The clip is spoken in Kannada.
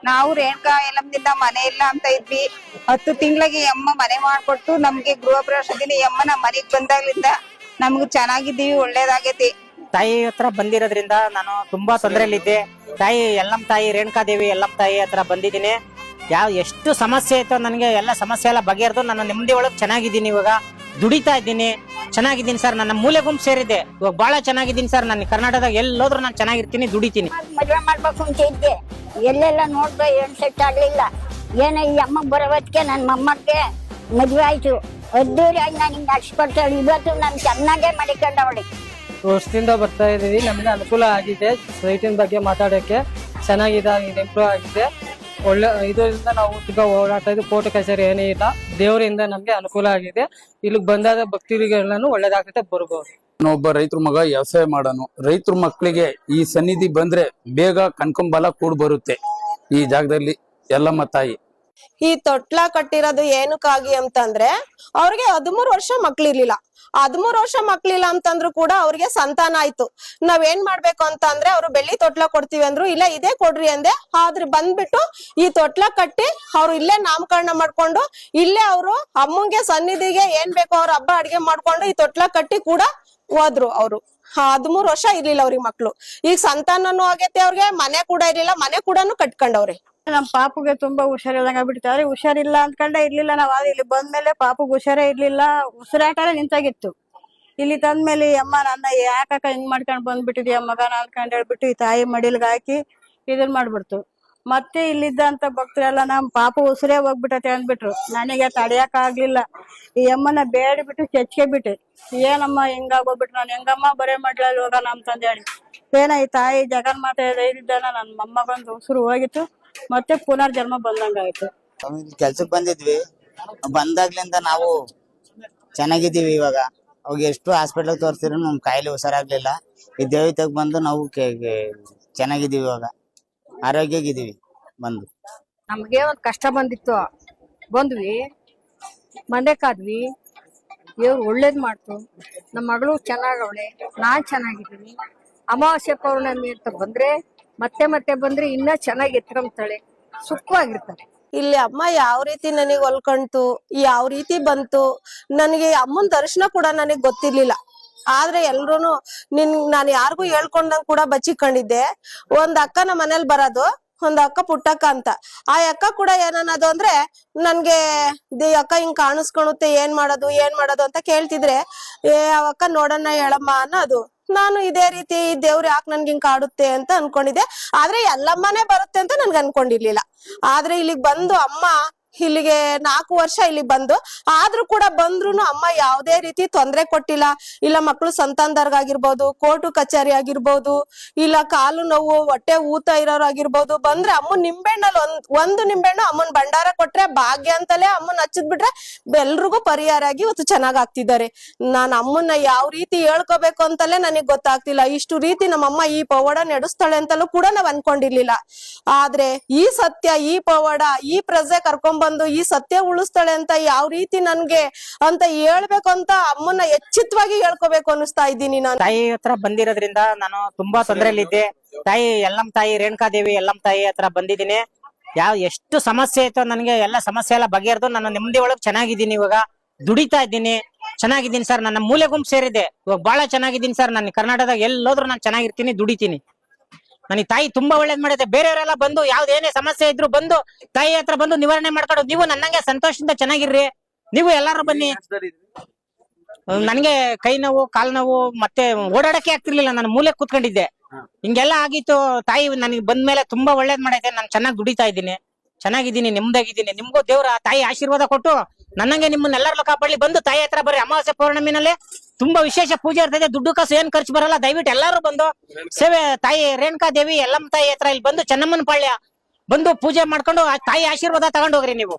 ನಾವು ರೇಣುಕಾ ಯಲ್ಲಮ್ಮನಿಂದ ಮನೆ ಇಲ್ಲ ಅಂತ ಇದ್ವಿ. 10 ತಿಂಗಳಿಗೆ ಅಮ್ಮ ಮನೆ ಮಾಡ್ಕೊಟ್ಟು ನಮ್ಗೆ ಗೃಹ ಪ್ರವೇಶ ದಿನ ಅಮ್ಮನ ಮನೆಗ್ ಬಂದಾಗ್ಲಿಂದ ನಮ್ಗೆ ಚೆನ್ನಾಗಿದ್ದೀವಿ, ಒಳ್ಳೇದಾಗೈತಿ. ತಾಯಿ ಹತ್ರ ಬಂದಿರೋದ್ರಿಂದ ನಾನು ತುಂಬಾ ತೊಂದರೆಯಲ್ಲಿದ್ದೆ. ತಾಯಿ ಯಲ್ಲಮ್ಮ ತಾಯಿ ರೇಣುಕಾ ದೇವಿ ಯಲ್ಲಮ್ಮ ತಾಯಿ ಹತ್ರ ಬಂದಿದ್ದೀನಿ. ಎಷ್ಟು ಸಮಸ್ಯೆ ಇತ್ತು ನನಗೆ ಎಲ್ಲ ಸಮಸ್ಯೆ ಎಲ್ಲ ಬಗೆಹರಿದು ನಾನು ನೆಮ್ಮದಿ ಒಳಗೆ ಚೆನ್ನಾಗಿದ್ದೀನಿ. ಇವಾಗ ದುಡಿತಾ ಇದ್ದೀನಿ, ಚೆನ್ನಾಗಿದ್ದೀನಿ ಸರ್. ನನ್ನ ಮೂಲೆ ಗುಂಪು ಸೇರಿದ್ದೆ, ಇವಾಗ ಬಹಳ ಚೆನ್ನಾಗಿದ್ದೀನಿ ಸರ್. ನಾನು ಕರ್ನಾಟಕದಾಗ ಎಲ್ಲೋದ್ರೂ ನಾನು ಚೆನ್ನಾಗಿರ್ತೀನಿ, ದುಡಿತೀನಿ. ಮದುವೆ ಮಾಡ್ಬೇಕು ಅಂತ ಇದ್ದೆ, ಎಲ್ಲೆಲ್ಲ ನೋಡ್ದೆ, ಏನ್ ಸೆಟ್ ಆಗ್ಲಿಲ್ಲ. ಏನ ಈ ಅಮ್ಮ ಬರೋವತ್ಗೆ ನನ್ನ ಮೊಮ್ಮಕ್ಕೆ ಮದ್ವೆ ಆಯ್ತು. ಅದ್ದೂರಿಯಾಗಿ ನಾನು ಹಿಂಗೆ ಹಚ್ಕೊಡ್ತಾಳೆ. ಇವತ್ತು ನಾನು ಚೆನ್ನಾಗೇ ಮಾಡಿಕೊಂಡವಳಿ. ವರ್ಷದಿಂದ ಬರ್ತಾ ಇದೀವಿ, ನಮ್ಗೆ ಅನುಕೂಲ ಆಗಿದೆ. ರೈಟಿನ ಬಗ್ಗೆ ಮಾತಾಡೋಕೆ ಚೆನ್ನಾಗಿದೆ, ಇಂಪ್ರೂವ್ ಆಗಿದೆ. ಒಳ್ಳೆ ಇದರಿಂದ ನಾವು ತುಂಬಾ ಓಡಾಡ್ತಾ ಇದ್ವಿ. ಕೋರ್ಟ್ ಕಚೇರಿ ಏನೇ ಇಲ್ಲ, ದೇವರಿಂದ ನಮ್ಗೆ ಅನುಕೂಲ ಆಗಿದೆ. ಇಲ್ಲಿಗೆ ಬಂದಾದ ಭಕ್ತರಿಗೆಲ್ಲಾನು ಒಳ್ಳೇದಾಗುತ್ತೆ, ಬರ್ಬೋದು. ಒಬ್ಬ ರೈತರ ಮಗ ವ್ಯವಸಾಯ ಮಾಡೋನು. ರೈತರ ಮಕ್ಕಳಿಗೆ ಈ ಸನ್ನಿಧಿ ಬಂದ್ರೆ ಬೇಗ ಕಣ್ಕೊಂಬಲ ಕೂಡ್ ಬರುತ್ತೆ. ಈ ಜಾಗದಲ್ಲಿ ಯಲ್ಲಮ್ಮ ತಾಯಿ ಈ ತೊಟ್ಲ ಕಟ್ಟಿರೋದು ಏನಕ್ಕಾಗಿ ಅಂತಂದ್ರೆ ಅವ್ರಿಗೆ 13 ವರ್ಷ ಮಕ್ಳಿರ್ಲಿಲ್ಲ. 13 ವರ್ಷ ಮಕ್ಳಿಲ್ಲ ಅಂತಂದ್ರು ಕೂಡ ಅವ್ರಿಗೆ ಸಂತಾನ ಆಯ್ತು. ನಾವ್ ಏನ್ ಮಾಡ್ಬೇಕು ಅಂತ ಅಂದ್ರೆ ಅವ್ರು ಬೆಳ್ಳಿ ತೊಟ್ಲ ಕೊಡ್ತೀವಿ ಅಂದ್ರು, ಇಲ್ಲ ಇದೇ ಕೊಡ್ರಿ ಅಂದೆ. ಆದ್ರೆ ಬಂದ್ಬಿಟ್ಟು ಈ ತೊಟ್ಲ ಕಟ್ಟಿ ಅವ್ರು ಇಲ್ಲೇ ನಾಮಕರಣ ಮಾಡ್ಕೊಂಡು ಇಲ್ಲೇ ಅವರು ಅಮ್ಮಂಗೆ ಸನ್ನಿಧಿಗೆ ಏನ್ ಬೇಕೋ ಅವ್ರ ಹಬ್ಬ ಅಡ್ಗೆ ಮಾಡ್ಕೊಂಡು ಈ ತೊಟ್ಲ ಕಟ್ಟಿ ಕೂಡ ಹೋದ್ರು. ಅವ್ರು 13 ವರ್ಷ ಇರ್ಲಿಲ್ಲ ಅವ್ರಿಗೆ ಮಕ್ಳು. ಈಗ ಸಂತಾನನು ಆಗೈತೆ, ಅವ್ರಿಗೆ ಮನೆ ಕೂಡ ಇರ್ಲಿಲ್ಲ, ಮನೆ ಕೂಡನು ಕಟ್ಕೊಂಡವ್ರೆ. ನಮ್ ಪಾಪುಗೆ ತುಂಬಾ ಹುಷಾರಿಲ್ದಂಗ ಆಗ್ಬಿಡ್ತಾರೆ. ಹುಷಾರಿಲ್ಲ ಅಂದ್ಕೊಂಡೆ ಇರ್ಲಿಲ್ಲ ನಾವ್. ಇಲ್ಲಿ ಬಂದ್ಮೇಲೆ ಪಾಪುಗ್ ಹುಷಾರೇ ಇರ್ಲಿಲ್ಲ, ಉಸಿರಾಟನೇ ನಿಂತಾಗಿತ್ತು. ಇಲ್ಲಿ ತಂದ್ಮೇಲೆ ಅಮ್ಮ ನನ್ನ ಯಾಕಕ್ಕ ಹಿಂಗ್ ಮಾಡ್ಕೊಂಡ್ ಬಂದ್ಬಿಟ್ಟಿದ್ಯಾ ಮಗನ ಅನ್ಕೊಂಡ್ ಹೇಳ್ಬಿಟ್ಟು ಈ ತಾಯಿ ಮಡಿಲ್ಗೆ ಹಾಕಿ ಇದನ್ ಮಾಡ್ಬಿಡ್ತು. ಮತ್ತೆ ಇಲ್ಲಿದ್ದಂತ ಭಕ್ತರೆಲ್ಲ ನಮ್ ಪಾಪು ಉಸಿರೇ ಹೋಗ್ಬಿಟ್ಟತೆ ಅಂದ್ಬಿಟ್ರು. ನನಗೆ ತಡೆಯಕ್ ಆಗ್ಲಿಲ್ಲ. ಈ ಅಮ್ಮನ ಬೇಡ್ಬಿಟ್ಟು ಚಚ್ಕೆ ಬಿಟ್ಟೆ. ಏನಮ್ಮ ಹಿಂಗಾಗೋಗ್ಬಿಟ್ರು, ನಾನು ಹೆಂಗಮ್ಮ ಬರೇ ಮಾಡ್ಲಲ್ಲಿ ಹೋಗೋಣ ಅಂತಂದ್ ಹೇಳಿ ಏನ ಈ ತಾಯಿ ಜಗನ್ಮಾತೆ ಇದ್ದಾನ ನನ್ ಮೊಮ್ಮಗಂದು ಉಸಿರು ಹೋಗಿತ್ತು. ಮತ್ತೆ ಪುನರ್ಜನ್ಮ ಬಂದಂಗಾಯ್ತು. ಕೆಲ್ಸಕ್ ಬಂದಿದ್ವಿ, ಬಂದಾಗ್ಲಿಂದ ನಾವು ಚೆನ್ನಾಗಿದ್ದೀವಿ. ಇವಾಗ ಅವಾಗ ಎಷ್ಟು ಹಾಸ್ಪಿಟ್ಲ್ ತೋರಿಸಿದ್ರು ನಮ್ ಕಾಯಿಲೆ ಹುಷಾರಾಗ್ಲಿಲ್ಲ. ಈ ದೇವತೆಗೆ ಬಂದು ನಾವು ಚೆನ್ನಾಗಿದ್ದೀವಿ, ಇವಾಗ ಆರೋಗ್ಯಗಿದ್ದೀವಿ. ಬಂದು ನಮ್ಗೆ ಒಂದ್ ಕಷ್ಟ ಬಂದಿತ್ತು, ಬಂದ್ವಿ, ಮನೆ ಕಾದ್ವಿ. ದೇವ್ರು ಒಳ್ಳೇದ್ ಮಾಡ್ತು. ನಮ್ಮ ಮಗಳು ಚೆನ್ನಾಗವಳೆ, ನಾನ್ ಚೆನ್ನಾಗಿದ್ದೀನಿ. ಅಮಾವಾಸ್ಯೆ ಪೌರ್ಣಮಿ ಅಂತ ಬಂದ್ರೆ ಮತ್ತೆ ಮತ್ತೆ ಬಂದ್ರೆ ಇನ್ನ ಚೆನ್ನಾಗಿ ಎತ್ಕೊಂತಾಳೆ, ಸುಖವಾಗಿರ್ತಾರೆ. ಇಲ್ಲಿ ಅಮ್ಮ ಯಾವ ರೀತಿ ನನಗೆ ಹೊಲ್ಕೊಂತು, ಯಾವ ರೀತಿ ಬಂತು, ನನಗೆ ಅಮ್ಮನ ದರ್ಶನ ಕೂಡ ನನಗ್ ಗೊತ್ತಿರ್ಲಿಲ್ಲ. ಆದ್ರೆ ಎಲ್ರುನು ನಾನು ಯಾರಿಗೂ ಹೇಳ್ಕೊಂಡಂಗ್ ಕೂಡ ಬಚ್ಚಿಕೊಂಡಿದ್ದೆ. ಒಂದ್ ಅಕ್ಕ ನಮ್ಮ ಮನೇಲಿ ಬರೋದು, ಒಂದ್ ಅಕ್ಕ ಪುಟ್ಟಕ್ಕ ಅಂತ. ಆ ಅಕ್ಕ ಕೂಡ ಏನನ್ನೋದು ಅಂದ್ರೆ ನನ್ಗೆ ಅಕ್ಕ ಹಿಂಗ್ ಕಾಣಿಸ್ಕೊಳುತ್ತೆ, ಏನ್ ಮಾಡೋದು ಅಂತ ಕೇಳ್ತಿದ್ರೆ, ಆ ಅಕ್ಕ ನೋಡೋಣ ಹೇಳಮ್ಮ ಅನ್ನೋದು. ನಾನು ಇದೇ ರೀತಿ ದೇವ್ರು ಯಾಕೆ ನನ್ಗೆ ಹಿಂಗ್ ಕಾಡುತ್ತೆ ಅಂತ ಅನ್ಕೊಂಡಿದ್ದೆ. ಆದ್ರೆ ಎಲ್ಲಮ್ಮನೇ ಬರುತ್ತೆ ಅಂತ ನನ್ಗೆ ಅನ್ಕೊಂಡಿರ್ಲಿಲ್ಲ. ಆದ್ರೆ ಇಲ್ಲಿಗ್ ಬಂದು ಅಮ್ಮ ಇಲ್ಲಿಗೆ 4 ವರ್ಷ ಇಲ್ಲಿ ಬಂದು, ಆದ್ರೂ ಕೂಡ ಬಂದ್ರುನು ಅಮ್ಮ ಯಾವ್ದೇ ರೀತಿ ತೊಂದ್ರೆ ಕೊಟ್ಟಿಲ್ಲ. ಇಲ್ಲ ಮಕ್ಳು ಸಂತಾನದವ್ರಿಗಾಗಿರ್ಬೋದು, ಕೋರ್ಟು ಕಚೇರಿ ಆಗಿರ್ಬೋದು, ಇಲ್ಲ ಕಾಲು ನೋವು ಹೊಟ್ಟೆ ಊತ ಇರೋರು ಆಗಿರ್ಬೋದು, ಬಂದ್ರೆ ಅಮ್ಮನ್ ನಿಂಬೆಣ್ಣಲ್ಲಿ ಒಂದು ನಿಂಬೆಣ್ಣು ಅಮ್ಮನ್ ಭಂಡಾರ ಕೊಟ್ರೆ ಭಾಗ್ಯ ಅಂತಲೇ ಅಮ್ಮನ್ ಹಚ್ಚದ್ ಬಿಟ್ರೆ ಎಲ್ರಿಗೂ ಪರಿಹಾರ ಆಗಿ ಇವತ್ತು ಚೆನ್ನಾಗ್ ಆಗ್ತಿದ್ದಾರೆ. ನಾನ್ ಅಮ್ಮನ್ನ ಯಾವ ರೀತಿ ಹೇಳ್ಕೋಬೇಕು ಅಂತಲೇ ನನಗ್ ಗೊತ್ತಾಗ್ತಿಲ್ಲ. ಇಷ್ಟು ರೀತಿ ನಮ್ಮಮ್ಮ ಈ ಪವಾಡ ನಡೆಸ್ತಾಳೆ ಅಂತಲೂ ಕೂಡ ನಾವ್ ಅನ್ಕೊಂಡಿರ್ಲಿಲ್ಲ. ಆದ್ರೆ ಈ ಸತ್ಯ, ಈ ಪವಾಡ, ಈ ಪ್ರಜೆ ಕರ್ಕೊಂಡ್ ಬಂದು ಈ ಸತ್ಯ ಉಳಿಸ್ತಾಳೆ ಅಂತ ಯಾವ ರೀತಿ ನನ್ಗೆ ಅಂತ ಹೇಳ್ಬೇಕು ಅಂತ ಅಮ್ಮನ್ನ ಎಚ್ಚಿತವಾಗಿ ಹೇಳ್ಕೋಬೇಕು ಅನಿಸ್ತಾ ಇದ್ದೀನಿ. ನಾನು ತಾಯಿ ಹತ್ರ ಬಂದಿರೋದ್ರಿಂದ ನಾನು ತುಂಬಾ ತೊಂದರೆಯಲ್ಲಿದ್ದೆ. ತಾಯಿ ಯಲ್ಲಮ್ಮ ತಾಯಿ ರೇಣುಕಾ ದೇವಿ ಯಲ್ಲಮ್ಮ ತಾಯಿ ಹತ್ರ ಬಂದಿದ್ದೀನಿ. ಎಷ್ಟು ಸಮಸ್ಯೆ ಇತ್ತು ನನಗೆ ಎಲ್ಲ ಸಮಸ್ಯೆ ಎಲ್ಲ ಬಗೆಹರಿದು ನಾನು ನೆಮ್ಮದಿ ಒಳಗೆ ಚೆನ್ನಾಗಿದ್ದೀನಿ. ಇವಾಗ ದುಡಿತಾ ಇದ್ದೀನಿ, ಚೆನ್ನಾಗಿದ್ದೀನಿ ಸರ್. ನನ್ನ ಮೂಲೆ ಗುಂಪು ಸೇರಿದ್ದೆ, ಇವಾಗ ಬಹಳ ಚೆನ್ನಾಗಿದ್ದೀನಿ ಸರ್. ನಾನು ಕರ್ನಾಟಕದಾಗ ಎಲ್ಲೋದ್ರೂ ನಾನು ಚೆನ್ನಾಗಿರ್ತೀನಿ, ದುಡಿತೀನಿ. ನನಗೆ ತಾಯಿ ತುಂಬಾ ಒಳ್ಳೇದ್ ಮಾಡಿದೆ. ಬೇರೆಯವರೆಲ್ಲ ಬಂದು ಯಾವ್ದೇನೇ ಸಮಸ್ಯೆ ಇದ್ರು ಬಂದು ತಾಯಿ ಹತ್ರ ಬಂದು ನಿವಾರಣೆ ಮಾಡ್ಕೊಂಡು, ನೀವು ನನ್ನಂಗೆ ಸಂತೋಷದಿಂದ ಚೆನ್ನಾಗಿರ್ರಿ. ನೀವು ಎಲ್ಲಾರು ಬನ್ನಿ. ನನ್ಗೆ ಕೈ ನೋವು, ಕಾಲ್ ನೋವು, ಮತ್ತೆ ಓಡಾಡಕ್ಕೆ ಆಗ್ತಿರ್ಲಿಲ್ಲ. ನಾನು ಮೂಲೆ ಕೂತ್ಕೊಂಡಿದ್ದೆ. ಹಿಂಗೆಲ್ಲ ಆಗಿತ್ತು. ತಾಯಿ ನನಗೆ ಬಂದ್ಮೇಲೆ ತುಂಬಾ ಒಳ್ಳೇದ್ ಮಾಡೈತೆ. ನಾನು ಚೆನ್ನಾಗಿ ದುಡಿತಾ ಇದ್ದೀನಿ, ಚೆನ್ನಾಗಿದ್ದೀನಿ, ನೆಮ್ಮದಿಯಾಗಿದ್ದೀನಿ. ನಿಮ್ಗೂ ದೇವ್ರ ತಾಯಿ ಆಶೀರ್ವಾದ ಕೊಟ್ಟು ನನ್ನಂಗೆ ನಿಮ್ಮನ್ನೆಲ್ಲರಲ್ಲೂ ಕಾಪಾಡ್ಲಿ. ಬಂದು ತಾಯಿ ಹತ್ರ ಬರ್ರಿ. ಅಮಾವಾಸ್ಯೆ ಪೌರ್ಣಮಿನಲ್ಲಿ ತುಂಬಾ ವಿಶೇಷ ಪೂಜೆ ಇರ್ತದೆ. ದುಡ್ಡು ಕಾಸು ಏನ್ ಖರ್ಚು ಬರಲ್ಲ. ದಯವಿಟ್ಟು ಎಲ್ಲಾರು ಬಂದು ಸೇವೆ ತಾಯಿ ರೇಣುಕಾ ದೇವಿ ಯಲ್ಲಮ್ಮ ತಾಯಿ ಹತ್ರ ಇಲ್ಲಿ ಬಂದು ಚೆನ್ನಮ್ಮನ ಪಾಳ್ಯ ಬಂದು ಪೂಜೆ ಮಾಡ್ಕೊಂಡು ತಾಯಿ ಆಶೀರ್ವಾದ ತಗೊಂಡ್ ಹೋಗ್ರಿ ನೀವು.